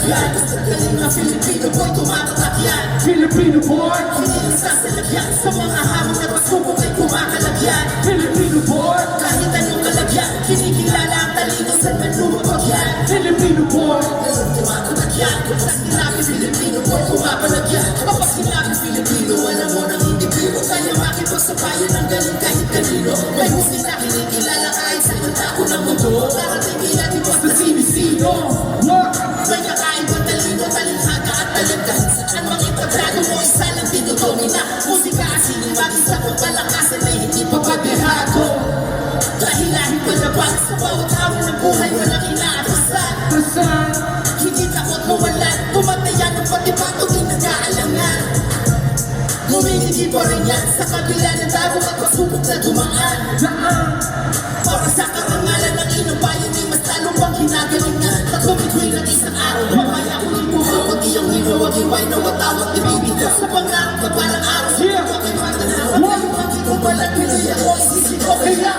yan. Basta galing na Filipino boy, tumatatak yan. Filipino boy, Hindi lang sasalagyan, sa mga hamon at pasubok ay kumakalagyan. Filipino boy, Kahit anong kalagyan, kinikilala ang talino sa manlumapag yan. Filipino boy, Tumatatak yan, kapag sinabi Filipino boy, kumapalagyan. Kapag sinabi Filipino, alam mo nang hindi biro. Kaya makipagsabayan ang galing kahit kanino. May husay na kinikilala kahit sa kanta ko ng mundo. Karating natin basta sinisino. what? May kakaibang talino, talinghaga at talent. Kahit saan makipagdrago mo, isa lang tinudomina. Musika asiniwagi sa pagpalakasan ay hindi papadehado. Dahil lahing palabas sa bawat hamon ng buhay, walang inaatrasan. Tasan, Hindi takot mawalan, tumatayan ng pati patong inag-aalangan. Humingiti pa rin yan sa kabila ng dabo at pasubok na dumaan. daan, Para sa karangalan ng inong bayan ay mas lalong pang ginagalingan. At bumituin ng isang araw, mamaya ko rin bumawag iyong hino, wag iway na watawag ibibigay sa pangarap na parang araw. Yeah. Ito kay Magdanawa, kayo magiging balat, pinuy ako, isisip ko kaya.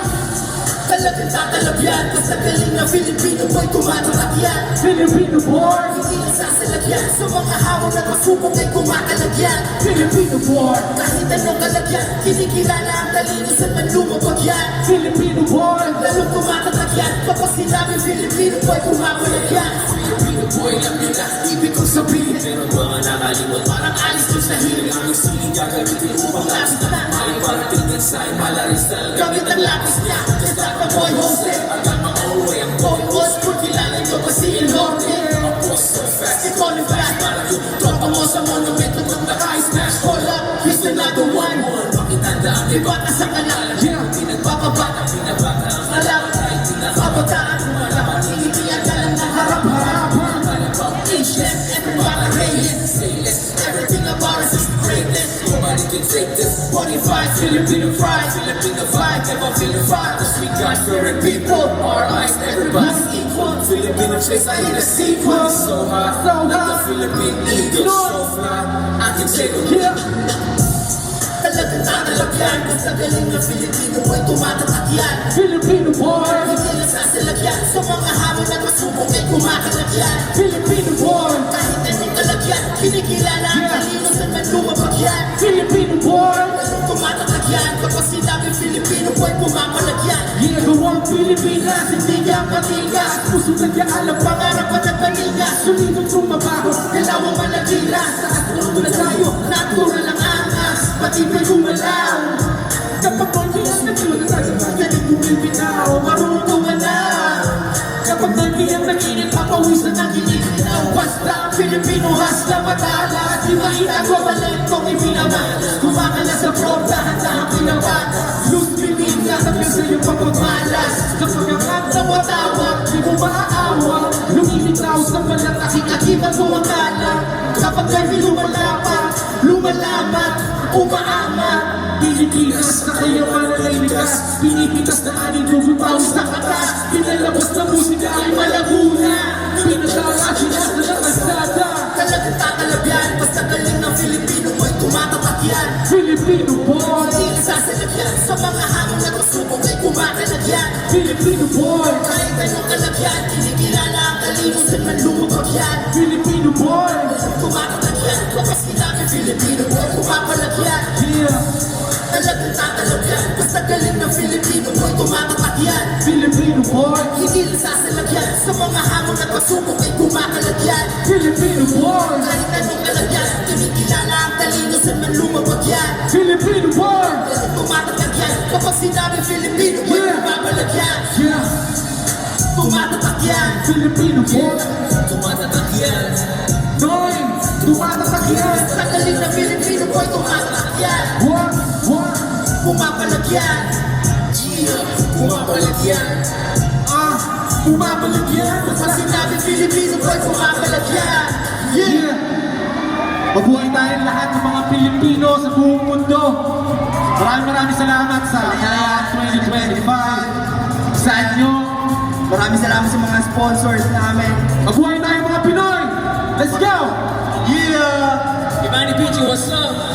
Talagang tatalab yan, basta galing na Filipino boy, tumatatak yan. Filipino boy, Hindi lang sasalagyan, sa mga hamon at pasubok ay kumakalagyan. Filipino boy, Kahit anong kalagyan, kinikilala ang talino sa manlumapag yan. Filipino boy, Lalong tumatatak yan, kapag sinabi Filipino boy, kumakalagyan. Filipino boy, alam nyo na, ibig kong sabihin. Pero mga nakalimot, parang alis nyo sa hiling. Ang siling gagamitin upang last na. May parating din sa malaris talaga. Gamit ang lapis niya, kasama boy Jose. Hanggang makauwi ang boy boss, kung kilala nyo ba si Enorme? Ang boss so fast, ikaw ni fast. Parang yung tropa mo sa monumento ng naka-smash. Call up, here's another one. Makitanda ang ibata sa kanala. Hindi nagpapabata, pinabata ang alaman. Kahit pinakabataan, malaman, hinitiyan ka lang ng harap-harapan. Ancient, everybody radiant. Say less, everything about us is greatness. Nobody can take this. 45 Filipino pride, Filipino vibe, never Filipino. The sweet God-fearing people, our eyes, everybody's equal. Filipino trace, I need a sequel. So hot, like the Philippine eagle, so fly. I can take a yeah, Talagang tatalab yan, basta galing na Filipino boy, tumatatak yan. Filipino boy, Hindi lang sasalagyan, sa mga hamon at masubok ay kumakalagyan. Filipino boy, Kahit anong kalagyan, kinikilala ang talino sa manlumapag yan. Filipino boy, Lalong tumatatak yan, kapag sinabi Filipino boy, pumapalagyan. ginagawang Pilipinas, hindi niya matigas. Puso na niya alam pangarap at nagpaningas. Suligot sumabaho, dalawang malagilas. Sa aturo na tayo, natural ang angas. Pati may gumalaw. Kapag konfinas na yun, nagagaling bumibinaw. Marunong ka na. Kapag nagbiyak na init, papawisan ng giniginaw. Basta ang Pilipino hasta matala. Di mainagawa balentong ibinamalas. Kumakala sa prota, handa ang pinabata. Luz bibigla, sabihin sa iyong pagmamalas. Kapag ang kanta mo tawag, di mo maaawa. Lumilitaw sa malataking-akibat mo ang kala. Kapag kayo lumalapat, umaamat. Pilipinas na kayo manalalikas. Pinipitas na aning bumipawis sa katas. Pinalabas na musika ay malaguna. Pinagkakakinas na nakasada. Talagang tatalab yan, basta galing ng Filipino boy, tumatatak yan. Filipino boy, Hindi lang sasalagyan, sa mga hamon at masubok ay kumakalagyan. Filipino boy, Kahit anong kalagyan, kinikilala ang talino sa manlumapag yan. Filipino boy, Tumatatak yan, kapag sinabi Filipino boy, kumapalagyan. yeah, Talagang tatalab yan, basta galing ng Filipino boy, tumatatak yan. Filipino boy, Hindi lang sasalagyan, sa mga hamon at masubok ay kumakalagyan. Filipino boy, Kahit anong kalagyan, kinikilala ang talino sa manlumapag yan. Filipino boy, Tumatatak yan, kapag sinabi Filipino boy, Yeah. kumapalagyan. yeah, Tumatatak yan, Filipino boy, tumatatak yan. Noy, tumatatak yan. Sa galing ng Filipino boy, tumatatak yan. What, Pumapalagyan. Yeah, pumapalagyan. Bumabalik yan. Kapag sinabi Filipino boy, pumapalagyan. Yeah! Mabuhay tayong lahat ng mga Pilipino sa buong mundo. Maraming salamat sa Kalayaan 2025. Sa inyo. Maraming salamat sa mga sponsors namin. Mabuhay tayong mga Pinoy! Let's go! Yeah! Imani Pichi, what's up?